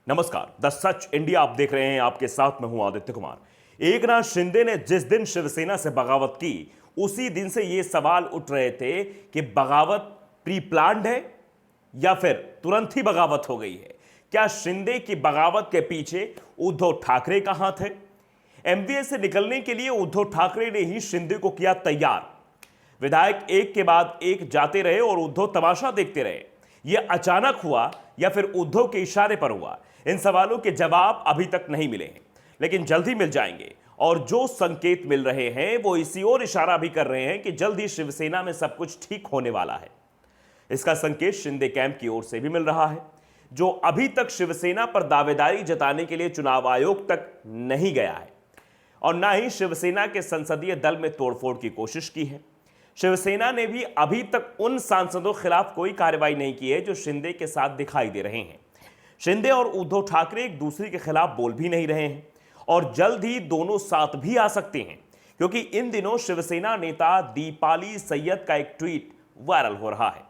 नमस्कार, the such India आप देख रहे हैं। आपके साथ मैं हूं आदित्य कुमार। एकनाथ शिंदे ने जिस दिन शिवसेना से बगावत की, उसी दिन से ये सवाल उठ रहे थे कि बगावत प्री प्लान्ड है या फिर तुरंत ही बगावत हो गई है। क्या शिंदे की बगावत के पीछे उद्धव ठाकरे का हाथ है? एमवीए से निकलने के लिए उद्धव ठाकरे ने ही शिंदे को किया तैयार। विधायक एक के बाद एक जाते रहे और उद्धव तमाशा देखते रहे। यह अचानक हुआ या फिर उद्धव के इशारे पर हुआ? इन सवालों के जवाब अभी तक नहीं मिले हैं, लेकिन जल्द ही मिल जाएंगे। और जो संकेत मिल रहे हैं वो इसी ओर इशारा भी कर रहे हैं कि जल्द ही शिवसेना में सब कुछ ठीक होने वाला है। इसका संकेत शिंदे कैंप की ओर से भी मिल रहा है, जो अभी तक शिवसेना पर दावेदारी जताने के लिए चुनाव आयोग तक नहीं गया है और ना ही शिवसेना के संसदीय दल में तोड़फोड़ की कोशिश की है। शिवसेना ने भी अभी तक उन सांसदों खिलाफ कोई कार्रवाई नहीं की है जो शिंदे के साथ दिखाई दे रहे हैं। शिंदे और उद्धव ठाकरे एक दूसरे के खिलाफ बोल भी नहीं रहे हैं और जल्द ही दोनों साथ भी आ सकते हैं, क्योंकि इन दिनों शिवसेना नेता दीपाली सैयद का एक ट्वीट वायरल हो रहा है,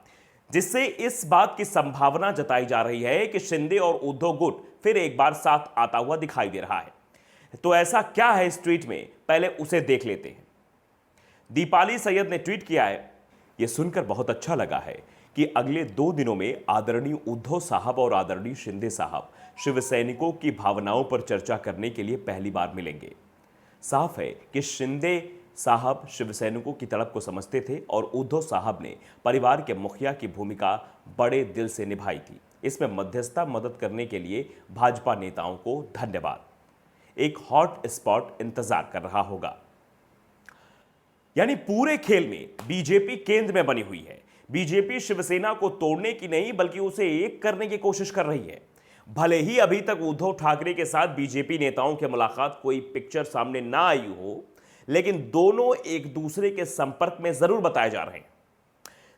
जिससे इस बात की संभावना जताई जा रही है कि शिंदे और उद्धव गुट फिर एक बार साथ आता हुआ दिखाई दे रहा है। तो ऐसा क्या है इस ट्वीट में, पहले उसे देख लेते हैं। दीपाली सैयद ने ट्वीट किया है, यह सुनकर बहुत अच्छा लगा है कि अगले 2 दिनों में आदरणीय उद्धव साहब और आदरणीय शिंदे साहब शिवसैनिकों की भावनाओं पर चर्चा करने के लिए पहली बार मिलेंगे। साफ है कि शिंदे साहब शिवसैनिकों की तड़प को समझते थे और उद्धव साहब ने परिवार के मुखिया की भूमिका बड़े दिल से निभाई थी। इसमें मध्यस्थता मदद करने के लिए भाजपा नेताओं को धन्यवाद। एक हॉट स्पॉट इंतजार कर रहा होगा। यानी पूरे खेल में बीजेपी केंद्र में बनी हुई है। बीजेपी शिवसेना को तोड़ने की नहीं बल्कि उसे एक करने की कोशिश कर रही है। भले ही अभी तक उद्धव ठाकरे के साथ बीजेपी नेताओं के मुलाकात कोई पिक्चर सामने ना आई हो, लेकिन दोनों एक दूसरे के संपर्क में जरूर बताए जा रहे हैं।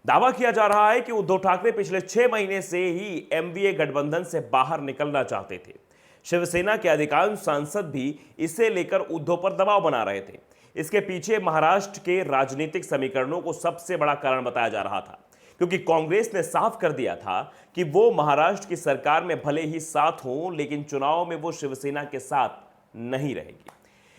दावा किया जा रहा है कि उद्धव ठाकरे पिछले 6 महीने से ही एमवीए गठबंधन से बाहर निकलना चाहते थे। शिवसेना के अधिकांश सांसद भी इसे लेकर उद्धव पर दबाव बना रहे थे। इसके पीछे महाराष्ट्र के राजनीतिक समीकरणों को सबसे बड़ा कारण बताया जा रहा था, क्योंकि कांग्रेस ने साफ कर दिया था कि वो महाराष्ट्र की सरकार में भले ही साथ हो, लेकिन चुनाव में वो शिवसेना के साथ नहीं रहेगी।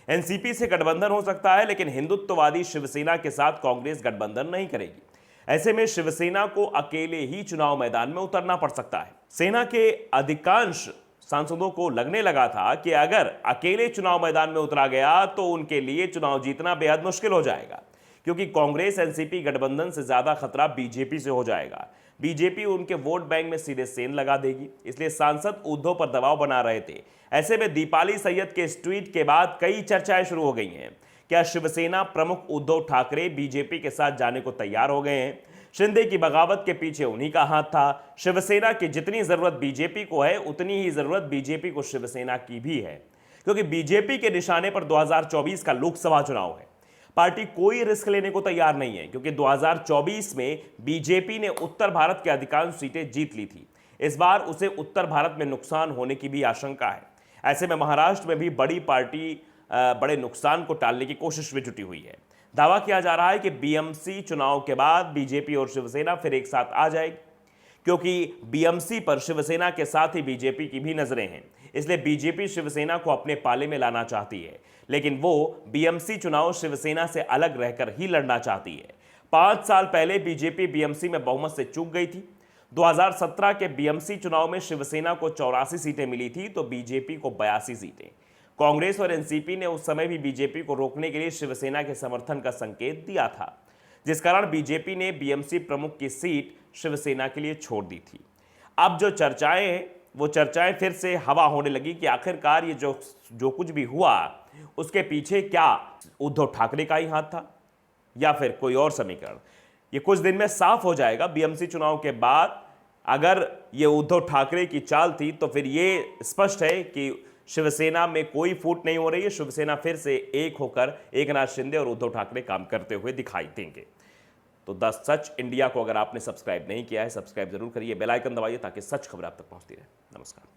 एनसीपी से गठबंधन हो सकता है, लेकिन हिंदुत्ववादी शिवसेना के साथ कांग्रेस गठबंधन नहीं करेगी। ऐसे में शिवसेना को अकेले ही चुनाव मैदान में उतरना पड़ सकता है। सेना के अधिकांश सांसदों को लगने लगा था कि अगर अकेले चुनाव मैदान में उतरा गया तो उनके लिए चुनाव जीतना बेहद मुश्किल हो जाएगा, क्योंकि कांग्रेस एनसीपी गठबंधन से ज्यादा खतरा बीजेपी से हो जाएगा। बीजेपी उनके वोट बैंक में सीधे सेंध लगा देगी, इसलिए सांसद उद्धव पर दबाव बना रहे थे। ऐसे में दीपाली सैयद के इस ट्वीट के बाद कई चर्चाएं शुरू हो गई हैं। क्या शिवसेना प्रमुख उद्धव ठाकरे बीजेपी के साथ जाने को तैयार हो गए हैं? शिंदे की बगावत के पीछे उन्हीं का हाथ था। शिवसेना की जितनी जरूरत बीजेपी को है, उतनी ही जरूरत बीजेपी को शिवसेना की भी है, क्योंकि बीजेपी के निशाने पर 2024 का लोकसभा चुनाव है। पार्टी कोई रिस्क लेने को तैयार नहीं है, क्योंकि 2024 में बीजेपी ने उत्तर भारत की अधिकांश सीटें जीत ली थी। इस बार उसे उत्तर भारत में नुकसान होने की भी आशंका है। ऐसे में महाराष्ट्र में भी बड़ी पार्टी बड़े नुकसान को टालने की कोशिश में जुटी हुई है। दावा किया जा रहा है कि बीएमसी चुनाव के बाद बीजेपी और शिवसेना फिर एक साथ आ जाएगी, क्योंकि बीएमसी पर शिवसेना के साथ ही बीजेपी की भी नजरें हैं। इसलिए बीजेपी शिवसेना को अपने पाले में लाना चाहती है, लेकिन वो बीएमसी चुनाव शिवसेना से अलग रहकर ही लड़ना चाहती है। 5 साल पहले बीजेपी बीएमसी में बहुमत से चूक गई थी। 2017 के बीएमसी चुनाव में शिवसेना को 84 सीटें मिली थी तो बीजेपी को 82 सीटें। कांग्रेस और एनसीपी ने उस समय भी बीजेपी को रोकने के लिए शिवसेना के समर्थन का संकेत दिया था, जिस कारण बीजेपी ने बीएमसी प्रमुख की सीट शिवसेना के लिए छोड़ दी थी। अब जो चर्चाएं हैं, वो चर्चाएं फिर से हवा होने लगी कि आखिरकार ये जो कुछ भी हुआ उसके पीछे क्या उद्धव ठाकरे का ही हाथ था या फिर कोई और समीकरण। ये कुछ दिन में साफ हो जाएगा। बीएमसी चुनाव के बाद अगर ये उद्धव ठाकरे की चाल थी तो फिर ये स्पष्ट है कि शिवसेना में कोई फूट नहीं हो रही है। शिवसेना फिर से एक होकर एकनाथ शिंदे और उद्धव ठाकरे काम करते हुए दिखाई देंगे। तो द सच इंडिया को अगर आपने सब्सक्राइब नहीं किया है, सब्सक्राइब जरूर करिए, बेल आइकन दबाइए ताकि सच खबर आप तक पहुंचती रहे। नमस्कार।